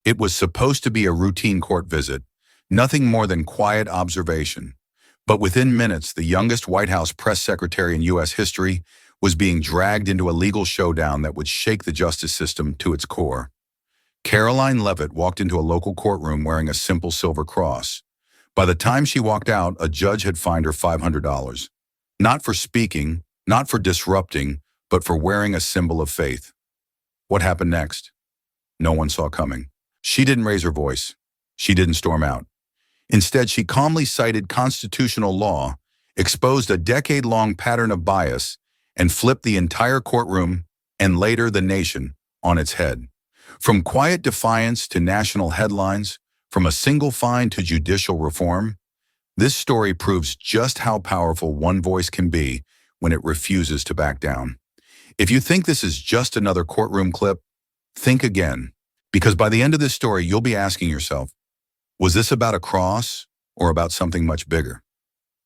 It was supposed to be a routine court visit, nothing more than quiet observation. But within minutes, the youngest White House press secretary in U.S. history was being dragged into a legal showdown that would shake the justice system to its core. Karoline Leavitt walked into a local courtroom wearing a simple silver cross. By the time she walked out, a judge had fined her $500. Not for speaking, not for disrupting, but for wearing a symbol of faith. What happened next? No one saw coming. She didn't raise her voice. She didn't storm out. Instead, she calmly cited constitutional law, exposed a decade-long pattern of bias, and flipped the entire courtroom, and later the nation, on its head. From quiet defiance to national headlines, from a single fine to judicial reform, this story proves just how powerful one voice can be when it refuses to back down. If you think this is just another courtroom clip, think again, because by the end of this story, you'll be asking yourself, was this about a cross or about something much bigger?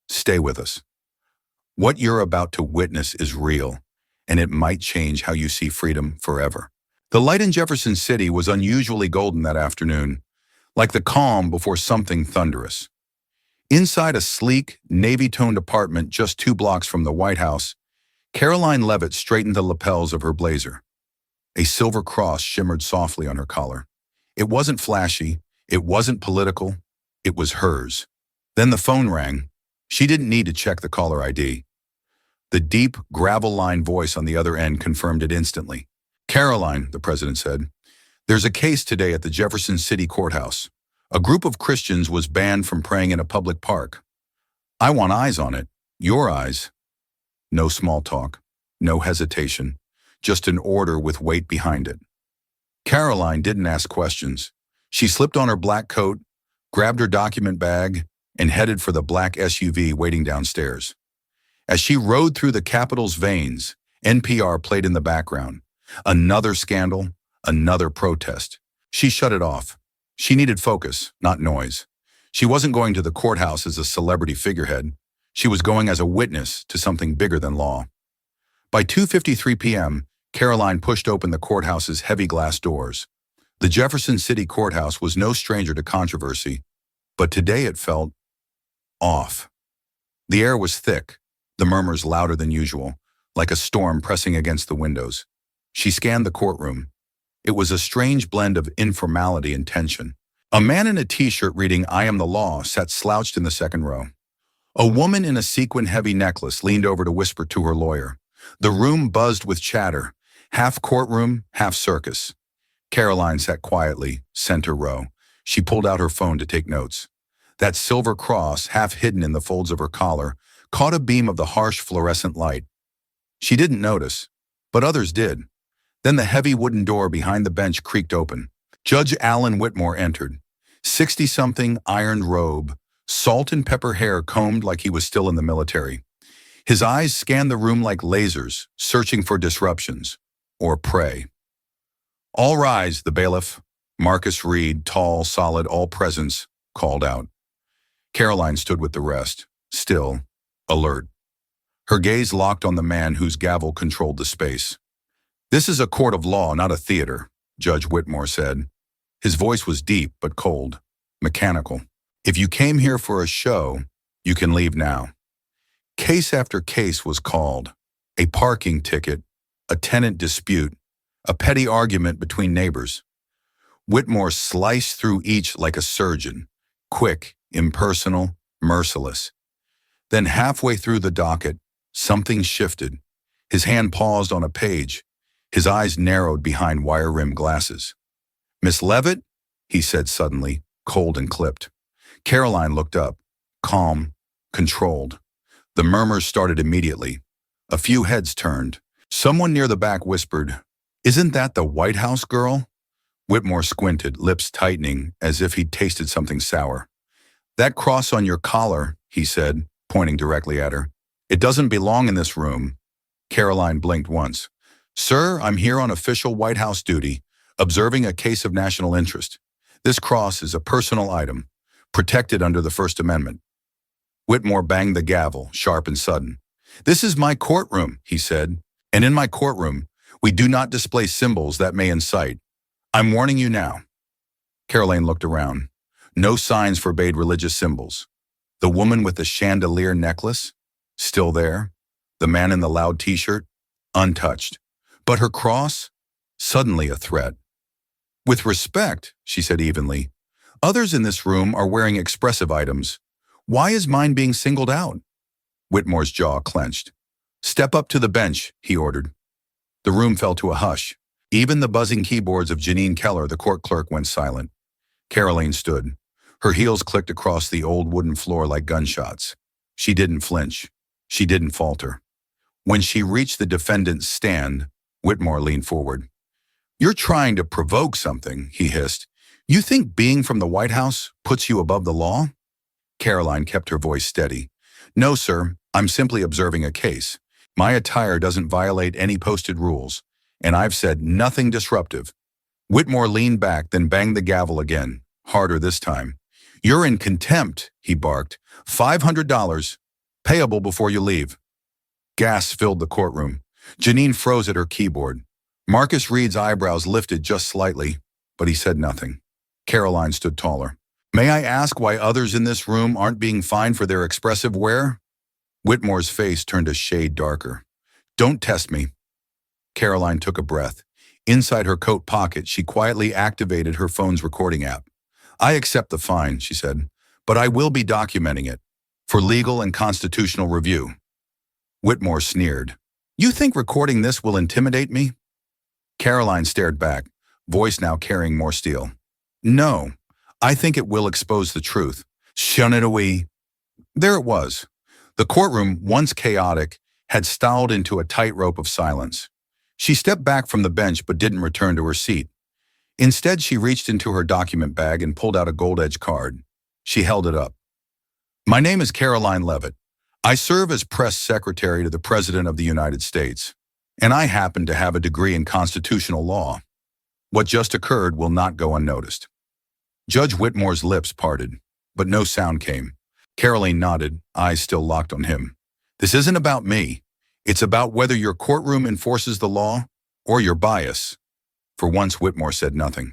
Stay with us. What you're about to witness is real, and it might change how you see freedom forever. The light in Jefferson City was unusually golden that afternoon, like the calm before something thunderous. Inside a sleek, navy-toned apartment just 2 blocks from the White House, Karoline Leavitt straightened the lapels of her blazer. A silver cross shimmered softly on her collar. It wasn't flashy, it wasn't political, it was hers. Then the phone rang. She didn't need to check the caller ID. The deep, gravel-lined voice on the other end confirmed it instantly. "Karoline," the president said, "there's a case today at the Jefferson City Courthouse. A group of Christians was banned from praying in a public park. I want eyes on it. Your eyes." No small talk, no hesitation, just an order with weight behind it. Karoline didn't ask questions. She slipped on her black coat, grabbed her document bag, and headed for the black SUV waiting downstairs. As she rode through the Capitol's veins, NPR played in the background. Another scandal, another protest. She shut it off. She needed focus, not noise. She wasn't going to the courthouse as a celebrity figurehead. She was going as a witness to something bigger than law. By 2:53 p.m., Karoline pushed open the courthouse's heavy glass doors. The Jefferson City Courthouse was no stranger to controversy, but today it felt off. The air was thick, the murmurs louder than usual, like a storm pressing against the windows. She scanned the courtroom. It was a strange blend of informality and tension. A man in a t-shirt reading "I am the law" sat slouched in the second row. A woman in a sequin-heavy necklace leaned over to whisper to her lawyer. The room buzzed with chatter, half courtroom, half circus. Karoline sat quietly, center row. She pulled out her phone to take notes. That silver cross, half hidden in the folds of her collar, caught a beam of the harsh fluorescent light. She didn't notice, but others did. Then the heavy wooden door behind the bench creaked open. Judge Alan Whitmore entered. 60-something, ironed robe, salt and pepper hair combed like he was still in the military. His eyes scanned the room like lasers, searching for disruptions, or prey. "All rise," the bailiff, Marcus Reed, tall, solid, all presence, called out. Karoline stood with the rest, still, alert. Her gaze locked on the man whose gavel controlled the space. "This is a court of law, not a theater," Judge Whitmore said. His voice was deep but cold, mechanical. "If you came here for a show, you can leave now." Case after case was called. A parking ticket, a tenant dispute, a petty argument between neighbors. Whitmore sliced through each like a surgeon, quick, impersonal, merciless. Then halfway through the docket, something shifted. His hand paused on a page. His eyes narrowed behind wire-rimmed glasses. "Miss Leavitt?" he said suddenly, cold and clipped. Karoline looked up, calm, controlled. The murmurs started immediately. A few heads turned. Someone near the back whispered, "Isn't that the White House girl?" Whitmore squinted, lips tightening as if he'd tasted something sour. "That cross on your collar," he said, pointing directly at her. "It doesn't belong in this room." Karoline blinked once. "Sir, I'm here on official White House duty, observing a case of national interest. This cross is a personal item, protected under the First Amendment." Whitmore banged the gavel, sharp and sudden. "This is my courtroom," he said, "and in my courtroom, we do not display symbols that may incite. I'm warning you now." Karoline looked around. No signs forbade religious symbols. The woman with the chandelier necklace? Still there. The man in the loud t-shirt? Untouched. But her cross? Suddenly a threat. With respect, she said evenly, others in this room are wearing expressive items. Why is mine being singled out? Whitmore's jaw clenched. Step up to the bench, he ordered. The room fell to a hush. Even the buzzing keyboards of Janine Keller, the court clerk, went silent. Karoline stood. Her heels clicked across the old wooden floor like gunshots. She didn't flinch. She didn't falter. When she reached the defendant's stand, Whitmore leaned forward. You're trying to provoke something, he hissed. You think being from the White House puts you above the law? Karoline kept her voice steady. No, sir, I'm simply observing a case. My attire doesn't violate any posted rules, and I've said nothing disruptive. Whitmore leaned back, then banged the gavel again, harder this time. You're in contempt, he barked. $500, payable before you leave. Gasps filled the courtroom. Janine froze at her keyboard. Marcus Reed's eyebrows lifted just slightly, but he said nothing. Karoline stood taller. May I ask why others in this room aren't being fined for their expressive wear? Whitmore's face turned a shade darker. Don't test me. Karoline took a breath. Inside her coat pocket, she quietly activated her phone's recording app. I accept the fine, she said, but I will be documenting it for legal and constitutional review. Whitmore sneered. You think recording this will intimidate me? Karoline stared back, voice now carrying more steel. No, I think it will expose the truth. Shun it away. There it was. The courtroom, once chaotic, had stalled into a tightrope of silence. She stepped back from the bench but didn't return to her seat. Instead, she reached into her document bag and pulled out a gold-edged card. She held it up. My name is Karoline Leavitt. I serve as press secretary to the President of the United States, and I happen to have a degree in constitutional law. What just occurred will not go unnoticed. Judge Whitmore's lips parted, but no sound came. Karoline nodded, eyes still locked on him. This isn't about me. It's about whether your courtroom enforces the law or your bias. For once, Whitmore said nothing.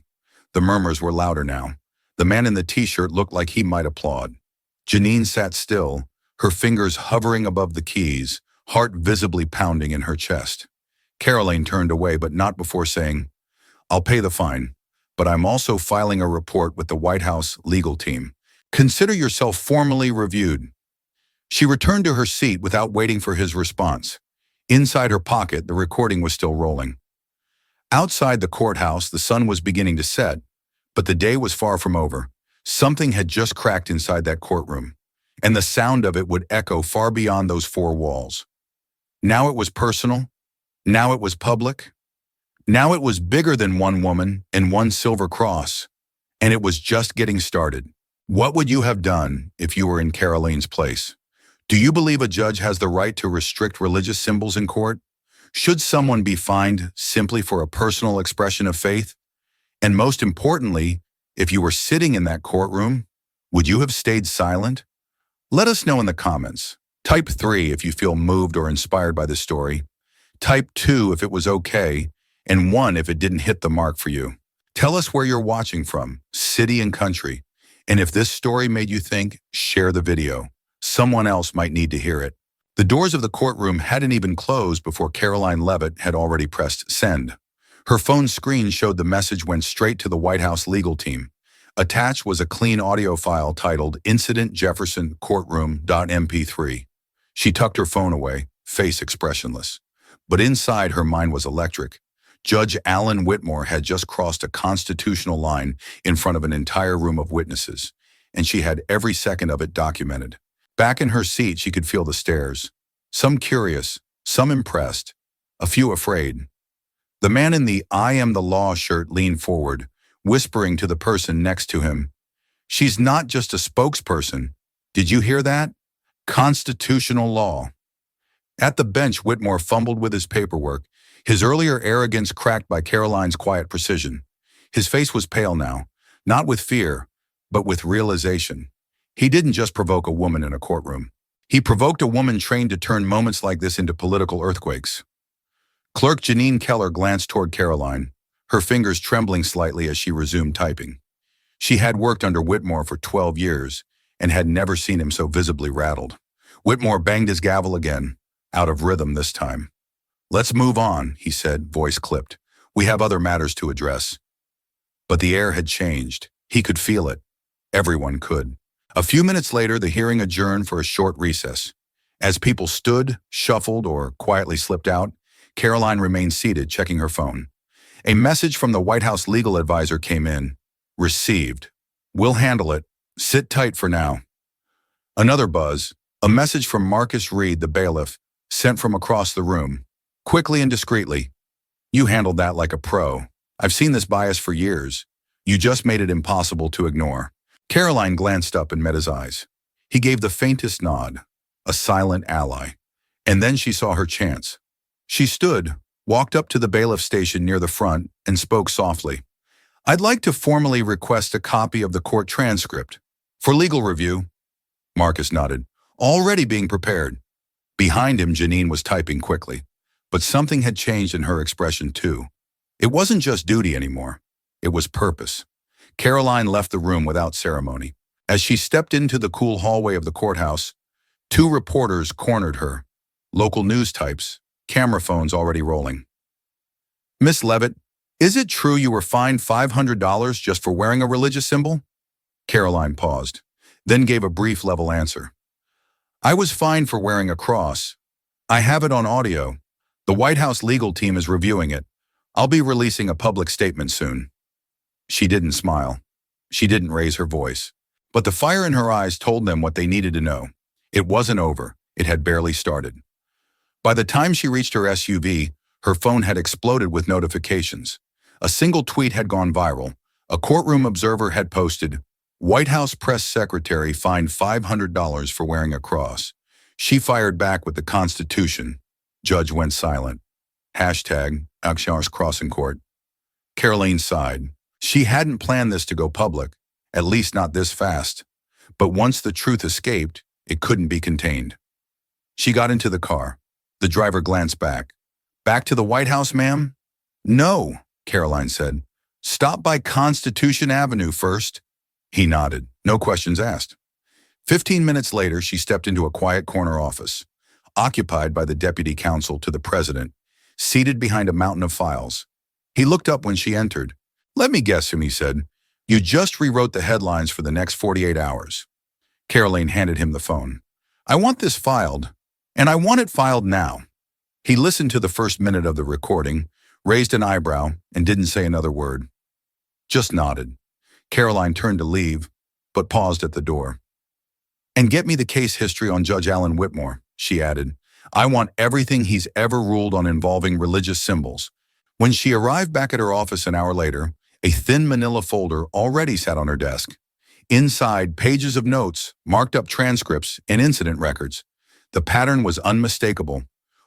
The murmurs were louder now. The man in the t-shirt looked like he might applaud. Janine sat still, her fingers hovering above the keys, heart visibly pounding in her chest. Karoline turned away, but not before saying, I'll pay the fine, but I'm also filing a report with the White House legal team. Consider yourself formally reviewed. She returned to her seat without waiting for his response. Inside her pocket, the recording was still rolling. Outside the courthouse, the sun was beginning to set, but the day was far from over. Something had just cracked inside that courtroom, and the sound of it would echo far beyond those four walls. Now it was personal. Now it was public. Now it was bigger than one woman and one silver cross, and it was just getting started. What would you have done if you were in Karoline's place? Do you believe a judge has the right to restrict religious symbols in court? Should someone be fined simply for a personal expression of faith? And most importantly, if you were sitting in that courtroom, would you have stayed silent? Let us know in the comments. Type 3 if you feel moved or inspired by this story. Type 2 if it was okay, and 1 if it didn't hit the mark for you. Tell us where you're watching from, city and country. And if this story made you think, share the video. Someone else might need to hear it. The doors of the courtroom hadn't even closed before Karoline Leavitt had already pressed send. Her phone screen showed the message went straight to the White House legal team. Attached was a clean audio file titled Incident Jefferson Courtroom.mp3. She tucked her phone away, face expressionless. But inside, her mind was electric. Judge Alan Whitmore had just crossed a constitutional line in front of an entire room of witnesses, and she had every second of it documented. Back in her seat, she could feel the stares. Some curious, some impressed, a few afraid. The man in the I am the law shirt leaned forward, whispering to the person next to him. She's not just a spokesperson. Did you hear that? Constitutional law. At the bench, Whitmore fumbled with his paperwork, his earlier arrogance cracked by Karoline's quiet precision. His face was pale now, not with fear, but with realization. He didn't just provoke a woman in a courtroom. He provoked a woman trained to turn moments like this into political earthquakes. Clerk Janine Keller glanced toward Karoline, her fingers trembling slightly as she resumed typing. She had worked under Whitmore for 12 years and had never seen him so visibly rattled. Whitmore banged his gavel again, out of rhythm this time. "Let's move on," he said, voice clipped. "We have other matters to address." But the air had changed. He could feel it. Everyone could. A few minutes later, the hearing adjourned for a short recess. As people stood, shuffled, or quietly slipped out, Karoline remained seated, checking her phone. A message from the White House legal advisor came in. "Received. We'll handle it. Sit tight for now." Another buzz. A message from Marcus Reed, the bailiff, sent from across the room. Quickly and discreetly. "You handled that like a pro. I've seen this bias for years. You just made it impossible to ignore." Karoline glanced up and met his eyes. He gave the faintest nod, a silent ally. And then she saw her chance. She stood, walked up to the bailiff station near the front, and spoke softly. "I'd like to formally request a copy of the court transcript. For legal review." Marcus nodded. "Already being prepared." Behind him, Janine was typing quickly. But something had changed in her expression too. It wasn't just duty anymore. It was purpose. Karoline left the room without ceremony. As she stepped into the cool hallway of the courthouse, two reporters cornered her. Local news types, camera phones already rolling. "Miss Leavitt, is it true you were fined $500 just for wearing a religious symbol?" Karoline paused, then gave a brief level answer. "I was fined for wearing a cross. I have it on audio. The White House legal team is reviewing it. I'll be releasing a public statement soon." She didn't smile. She didn't raise her voice. But the fire in her eyes told them what they needed to know. It wasn't over. It had barely started. By the time she reached her SUV, her phone had exploded with notifications. A single tweet had gone viral. A courtroom observer had posted, "White House press secretary fined $500 for wearing a cross." She fired back with the Constitution. Judge went silent. Hashtag Akshars Crossing Court. Karoline sighed. She hadn't planned this to go public, at least not this fast. But once the truth escaped, it couldn't be contained. She got into the car. The driver glanced back. "Back to the White House, ma'am?" "No," Karoline said. "Stop by Constitution Avenue first." He nodded. No questions asked. 15 minutes later, she stepped into a quiet corner office, occupied by the deputy counsel to the president, seated behind a mountain of files. He looked up when she entered. "Let me guess him," he said. "You just rewrote the headlines for the next 48 hours. Karoline handed him the phone. "I want this filed, and I want it filed now." He listened to the first minute of the recording, raised an eyebrow, and didn't say another word. Just nodded. Karoline turned to leave, but paused at the door. "And get me the case history on Judge Alan Whitmore," she added. "I want everything he's ever ruled on involving religious symbols." When she arrived back at her office an hour later, a thin manila folder already sat on her desk. Inside, pages of notes, marked up transcripts, and incident records. The pattern was unmistakable.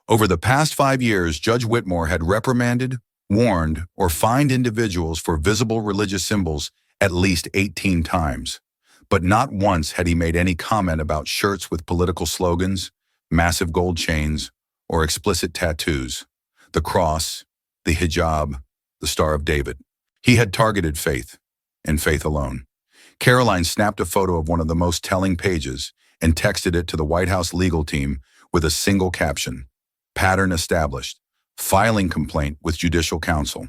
Over the past 5 years, Judge Whitmore had reprimanded, warned, or fined individuals for visible religious symbols at least 18 times. But not once had he made any comment about shirts with political slogans, massive gold chains, or explicit tattoos. The cross, the hijab, the Star of David. He had targeted faith, and faith alone. Karoline snapped a photo of one of the most telling pages and texted it to the White House legal team with a single caption: "Pattern established. Filing complaint with Judicial Council."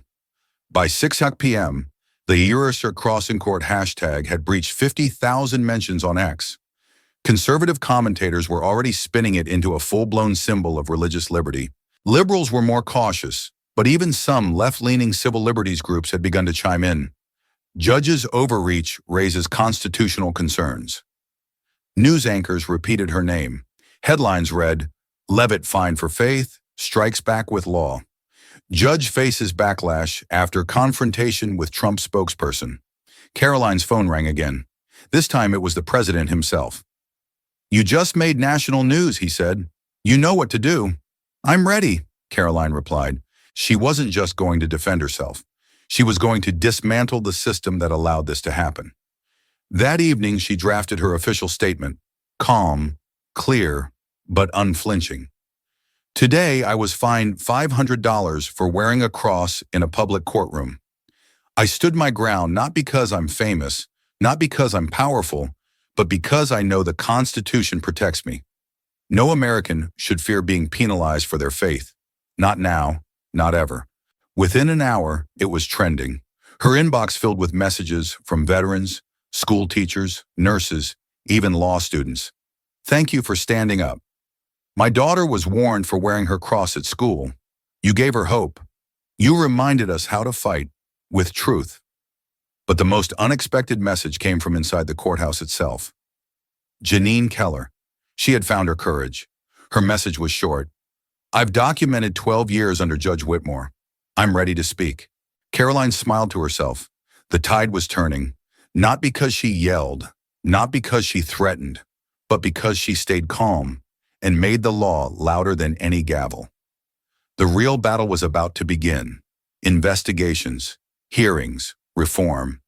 By 6 p.m., the Urusur Crossing Court hashtag had breached 50,000 mentions on X. Conservative commentators were already spinning it into a full-blown symbol of religious liberty. Liberals were more cautious, but even some left-leaning civil liberties groups had begun to chime in. Judge's overreach raises constitutional concerns. News anchors repeated her name. Headlines read, "Leavitt fined for faith, strikes back with law." Judge faces backlash after confrontation with Trump spokesperson. Karoline's phone rang again. This time it was the president himself. "You just made national news," he said. "You know what to do." "I'm ready," Karoline replied. She wasn't just going to defend herself. She was going to dismantle the system that allowed this to happen. That evening, she drafted her official statement, calm, clear, but unflinching. "Today, I was fined $500 for wearing a cross in a public courtroom. I stood my ground not because I'm famous, Not because I'm powerful, but because I know the Constitution protects me. No American should fear being penalized for their faith. Not now, not ever. Within an hour, it was trending. Her inbox filled with messages from veterans, school teachers, nurses, even law students. Thank you for standing up. My daughter was warned for wearing her cross at school. You gave her hope. You reminded us how to fight with truth. But the most unexpected message came from inside the courthouse itself. Janine Keller. She had found her courage. Her message was short. I've documented 12 years under Judge Whitmore. I'm ready to speak. Karoline smiled to herself. The tide was turning, not because she yelled, not because she threatened, but because she stayed calm and made the law louder than any gavel. The real battle was about to begin. Investigations, hearings, reform.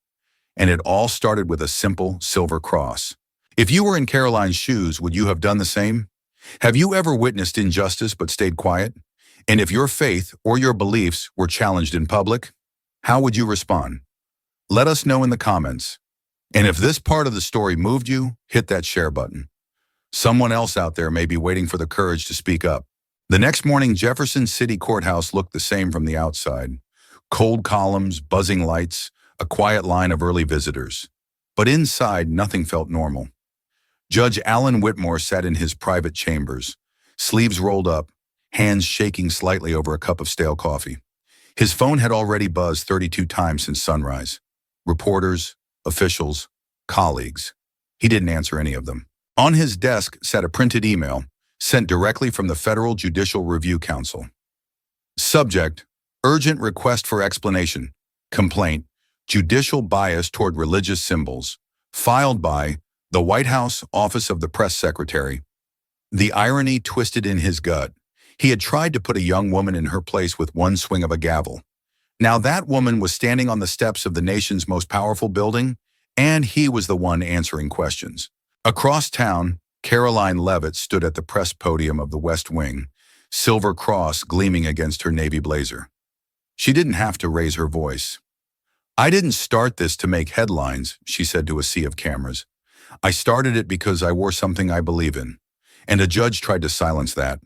And it all started with a simple silver cross. If you were in Karoline's shoes, would you have done the same? Have you ever witnessed injustice but stayed quiet? And if your faith or your beliefs were challenged in public, how would you respond? Let us know in the comments. And if this part of the story moved you, hit that share button. Someone else out there may be waiting for the courage to speak up. The next morning, Jefferson City Courthouse looked the same from the outside. Cold columns, buzzing lights, a quiet line of early visitors. But inside, nothing felt normal. Judge Alan Whitmore sat in his private chambers, sleeves rolled up, hands shaking slightly over a cup of stale coffee. His phone had already buzzed 32 times since sunrise. Reporters, officials, colleagues. He didn't answer any of them. On his desk sat a printed email sent directly from the Federal Judicial Review Council. Subject: urgent request for explanation. Complaint: judicial bias toward religious symbols. Filed by the White House Office of the Press Secretary. The irony twisted in his gut. He had tried to put a young woman in her place with one swing of a gavel. Now that woman was standing on the steps of the nation's most powerful building, and he was the one answering questions. Across town, Karoline Leavitt stood at the press podium of the West Wing, silver cross gleaming against her navy blazer. She didn't have to raise her voice. I didn't start this to make headlines, she said to a sea of cameras. I started it because I wore something I believe in, and a judge tried to silence that.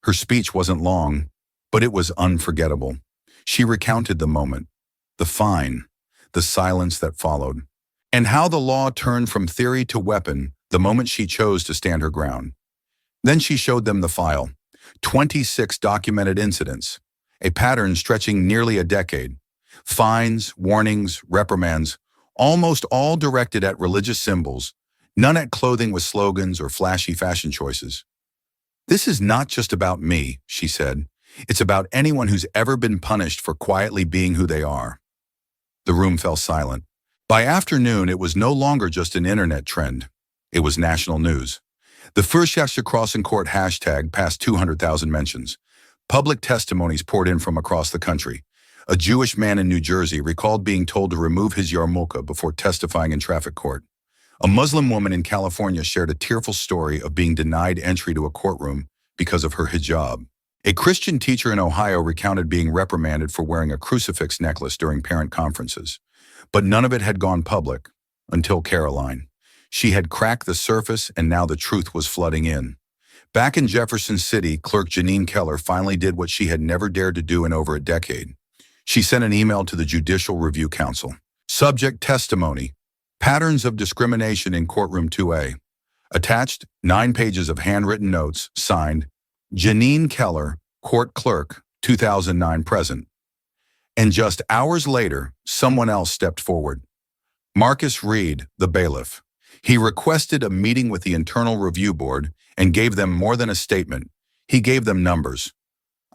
Her speech wasn't long, but it was unforgettable. She recounted the moment, the fine, the silence that followed, and how the law turned from theory to weapon the moment she chose to stand her ground. Then she showed them the file, 26 documented incidents, a pattern stretching nearly a decade. Fines, warnings, reprimands, almost all directed at religious symbols, none at clothing with slogans or flashy fashion choices. This is not just about me, she said. It's about anyone who's ever been punished for quietly being who they are. The room fell silent. By afternoon, it was no longer just an internet trend. It was national news. The First Cross in Court hashtag passed 200,000 mentions. Public testimonies poured in from across the country. A Jewish man in New Jersey recalled being told to remove his yarmulke before testifying in traffic court. A Muslim woman in California shared a tearful story of being denied entry to a courtroom because of her hijab. A Christian teacher in Ohio recounted being reprimanded for wearing a crucifix necklace during parent conferences. But none of it had gone public until Karoline. She had cracked the surface, and now the truth was flooding in. Back in Jefferson City, clerk Janine Keller finally did what she had never dared to do in over a decade. She sent an email to the Judicial Review Council. Subject: testimony. Patterns of discrimination in courtroom 2A. Attached, 9 pages of handwritten notes, signed, Janine Keller, Court Clerk, 2009 present. And just hours later, someone else stepped forward. Marcus Reed, the bailiff. He requested a meeting with the Internal Review Board and gave them more than a statement. He gave them numbers.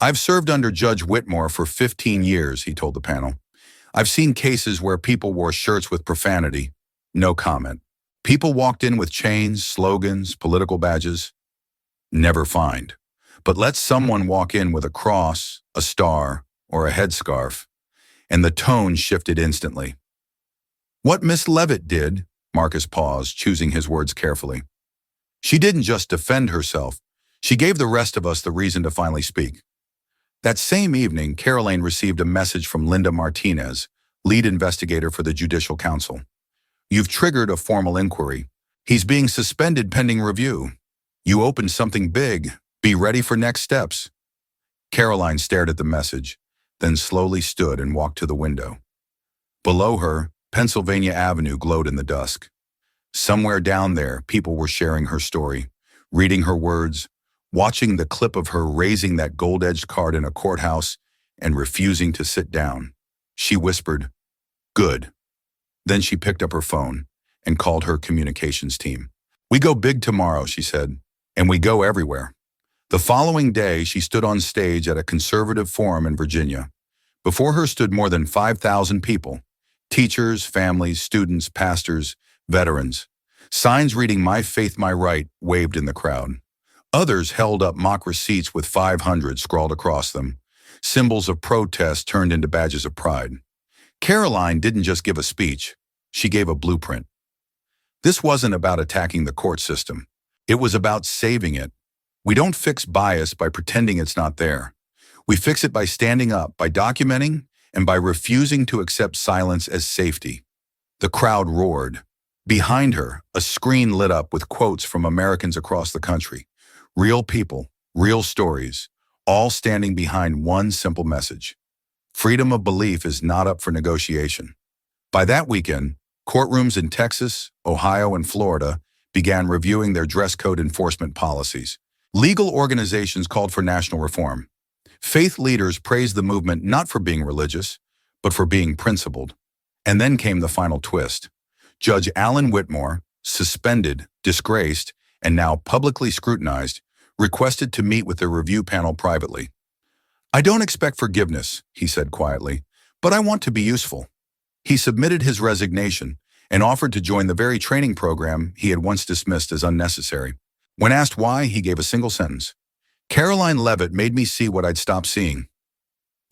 I've served under Judge Whitmore for 15 years, he told the panel. I've seen cases where people wore shirts with profanity. No comment. People walked in with chains, slogans, political badges. Never fined. But let someone walk in with a cross, a star, or a headscarf, and the tone shifted instantly. What Miss Leavitt did, Marcus paused, choosing his words carefully. She didn't just defend herself. She gave the rest of us the reason to finally speak. That same evening, Karoline received a message from Linda Martinez, lead investigator for the Judicial Council. You've triggered a formal inquiry. He's being suspended pending review. You opened something big. Be ready for next steps. Karoline stared at the message, then slowly stood and walked to the window. Below her, Pennsylvania Avenue glowed in the dusk. Somewhere down there, people were sharing her story, reading her words, watching the clip of her raising that gold-edged card in a courthouse and refusing to sit down. She whispered, "Good." Then she picked up her phone and called her communications team. "We go big tomorrow," she said, "and we go everywhere." The following day, she stood on stage at a conservative forum in Virginia. Before her stood more than 5,000 people, teachers, families, students, pastors, veterans. Signs reading "My Faith, My Right" waved in the crowd. Others held up mock receipts with 500 scrawled across them, symbols of protest turned into badges of pride. Karoline didn't just give a speech, she gave a blueprint. This wasn't about attacking the court system. It was about saving it. We don't fix bias by pretending it's not there. We fix it by standing up, by documenting, and by refusing to accept silence as safety. The crowd roared. Behind her, a screen lit up with quotes from Americans across the country. Real people, real stories, all standing behind one simple message. Freedom of belief is not up for negotiation. By that weekend, courtrooms in Texas, Ohio, and Florida began reviewing their dress code enforcement policies. Legal organizations called for national reform. Faith leaders praised the movement not for being religious, but for being principled. And then came the final twist. Judge Alan Whitmore, suspended, disgraced, and now publicly scrutinized, requested to meet with the review panel privately. "I don't expect forgiveness," he said quietly, "but I want to be useful." He submitted his resignation and offered to join the very training program he had once dismissed as unnecessary. When asked why, he gave a single sentence. "Karoline Leavitt made me see what I'd stopped seeing."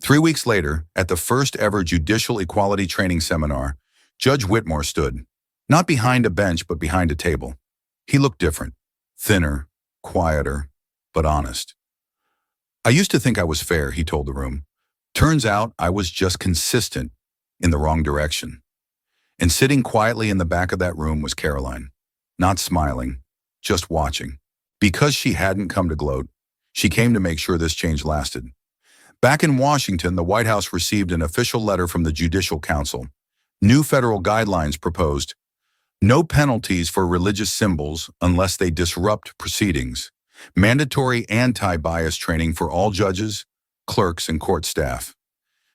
3 weeks later, at the first ever judicial equality training seminar, Judge Whitmore stood, not behind a bench but behind a table. He looked different, thinner, quieter, but honest. "I used to think I was fair," he told the room. "Turns out I was just consistent in the wrong direction." And sitting quietly in the back of that room was Karoline, not smiling, just watching. Because she hadn't come to gloat, she came to make sure this change lasted. Back in Washington, the White House received an official letter from the Judicial Council. New federal guidelines proposed: no penalties for religious symbols unless they disrupt proceedings. Mandatory anti-bias training for all judges, clerks, and court staff.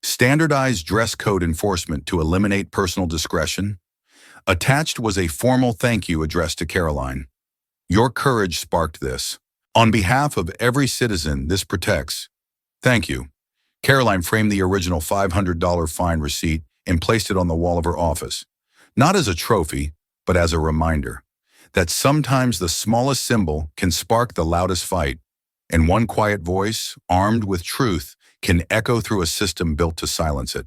Standardized dress code enforcement to eliminate personal discretion. Attached was a formal thank you addressed to Karoline. "Your courage sparked this. On behalf of every citizen this protects. Thank you." Karoline framed the original $500 fine receipt and placed it on the wall of her office. Not as a trophy, but as a reminder that sometimes the smallest symbol can spark the loudest fight, and one quiet voice, armed with truth, can echo through a system built to silence it.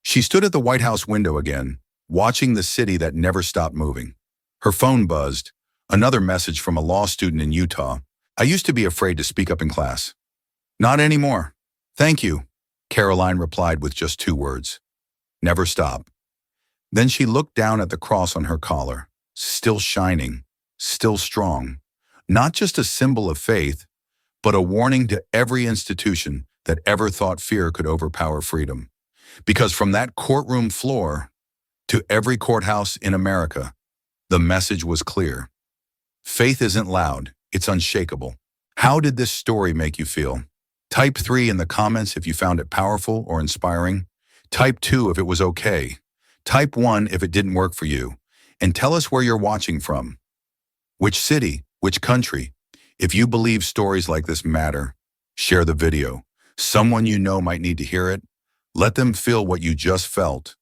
She stood at the White House window again, watching the city that never stopped moving. Her phone buzzed, another message from a law student in Utah. "I used to be afraid to speak up in class." "Not anymore." "Thank you," Karoline replied with just 2 words. "Never stop." Then she looked down at the cross on her collar, still shining, still strong. Not just a symbol of faith, but a warning to every institution that ever thought fear could overpower freedom. Because from that courtroom floor to every courthouse in America, the message was clear. Faith isn't loud, it's unshakable. How did this story make you feel? Type 3 in the comments if you found it powerful or inspiring. Type 2 if it was okay. Type 1 if it didn't work for you. And tell us where you're watching from. Which city, which country. If you believe stories like this matter, share the video. Someone you know might need to hear it. Let them feel what you just felt.